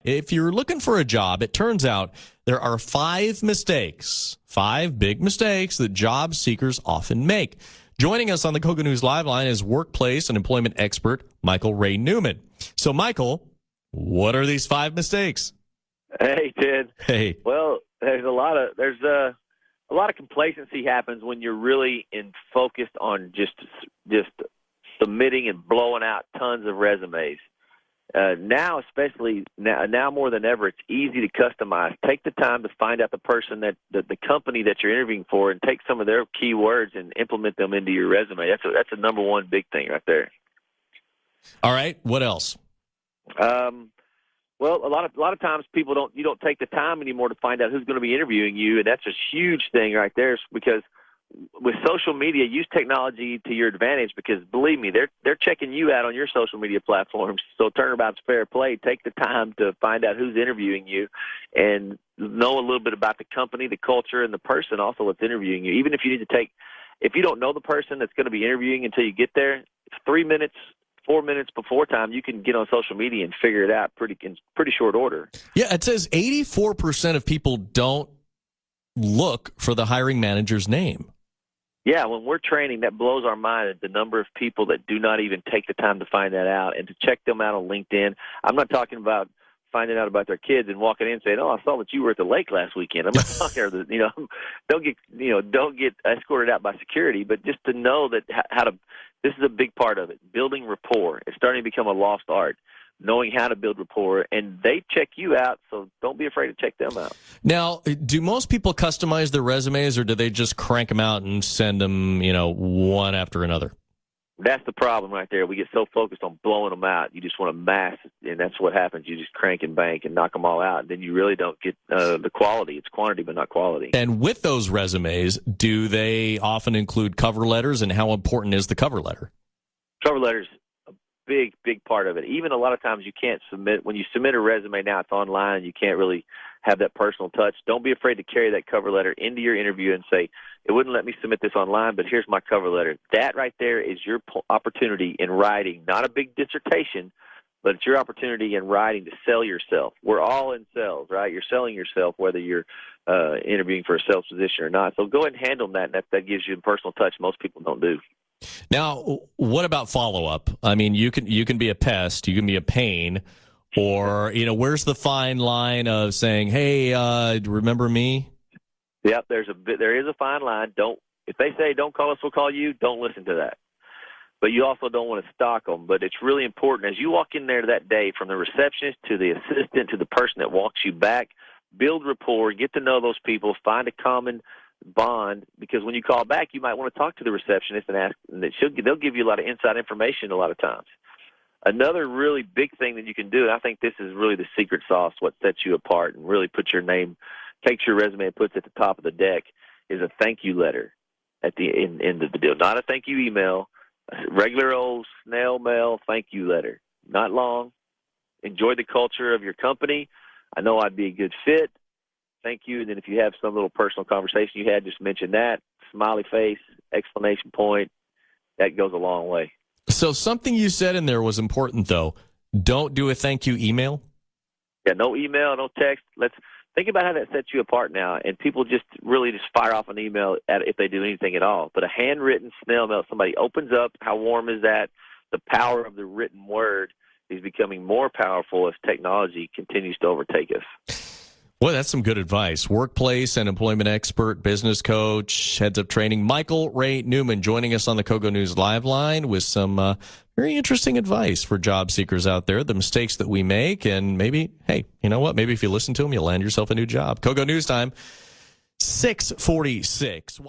If you're looking for a job, it turns out there are 5 big mistakes that job seekers often make. Joining us on the Kogo News Live line is workplace and employment expert Michael Ray Newman. So, Michael, what are these 5 mistakes? Hey, Ted. Hey. Well, there's a lot of complacency happens when you're really focused on just submitting and blowing out tons of resumes. Now, especially now more than ever, it's easy to customize. Take the time to find out the person that the company that you're interviewing for, and take some of their keywords and implement them into your resume. That's a number one big thing right there. All right. What else? Well, a lot of times you don't take the time anymore to find out who's going to be interviewing you, and that's a huge thing right there. Because with social media, use technology to your advantage, because believe me, they're checking you out on your social media platforms. So turnabout's fair play. Take the time to find out who's interviewing you and know a little bit about the company, the culture, and the person also that's interviewing you. Even if if you don't know the person that's going to be interviewing until you get there, 3 minutes, 4 minutes before time, you can get on social media and figure it out in pretty short order. Yeah, it says 84% of people don't look for the hiring manager's name. Yeah, when we're training, that blows our mind at the number of people that do not even take the time to find that out and to check them out on LinkedIn. I'm not talking about finding out about their kids and walking in and saying, "Oh, I saw that you were at the lake last weekend." I'm not talking don't get escorted out by security, but just to know that this is a big part of it. Building rapport. It's starting to become a lost art. Knowing how to build rapport, and they check you out, so don't be afraid to check them out. Now, do most people customize their resumes, or do they just crank them out and send them, one after another? That's the problem right there. We get so focused on blowing them out. You just want to mass, and that's what happens. You just crank and bank and knock them all out, and then you really don't get the quality. It's quantity, but not quality. And with those resumes, do they often include cover letters, and how important is the cover letter? Cover letters. Big part of it. Even a lot of times you can't when you submit a resume now, it's online and you can't really have that personal touch. Don't be afraid to carry that cover letter into your interview and say, "It wouldn't let me submit this online, but here's my cover letter." That right there is your opportunity in writing, not a big dissertation, but it's your opportunity in writing to sell yourself. We're all in sales, right? You're selling yourself whether you're interviewing for a sales position or not. So go ahead and handle that. That gives you a personal touch most people don't do. Now, what about follow-up? I mean, you can be a pest, you can be a pain, or, where's the fine line of saying, "Hey, remember me"? Yep, there is a fine line. If they say, "Don't call us, we'll call you," don't listen to that. But you also don't want to stalk them. But it's really important as you walk in there that day, from the receptionist to the assistant to the person that walks you back, build rapport, get to know those people, find a common bond, because when you call back, you might want to talk to the receptionist and ask, and they'll give you a lot of inside information a lot of times. Another really big thing that you can do, and I think this is really the secret sauce, what sets you apart and really puts your name, takes your resume and puts it at the top of the deck, is a thank you letter at the end of the deal. Not a thank you email, a regular old snail mail thank you letter. Not long. Enjoy the culture of your company. I know I'd be a good fit. Thank you. And then if you have some little personal conversation you had, just mention that. Smiley face, exclamation point. That goes a long way. So something you said in there was important, though. Don't do a thank you email? Yeah, no email, no text. Let's think about how that sets you apart now. And people just fire off an email if they do anything at all. But a handwritten snail mail, somebody opens up, how warm is that? The power of the written word is becoming more powerful as technology continues to overtake us. Well, that's some good advice. Workplace and employment expert, business coach, heads up training, Michael Ray Newman, joining us on the Kogo News Live line with some very interesting advice for job seekers out there, the mistakes that we make, and maybe, hey, you know what? Maybe if you listen to them, you'll land yourself a new job. Kogo News Time, 6:46.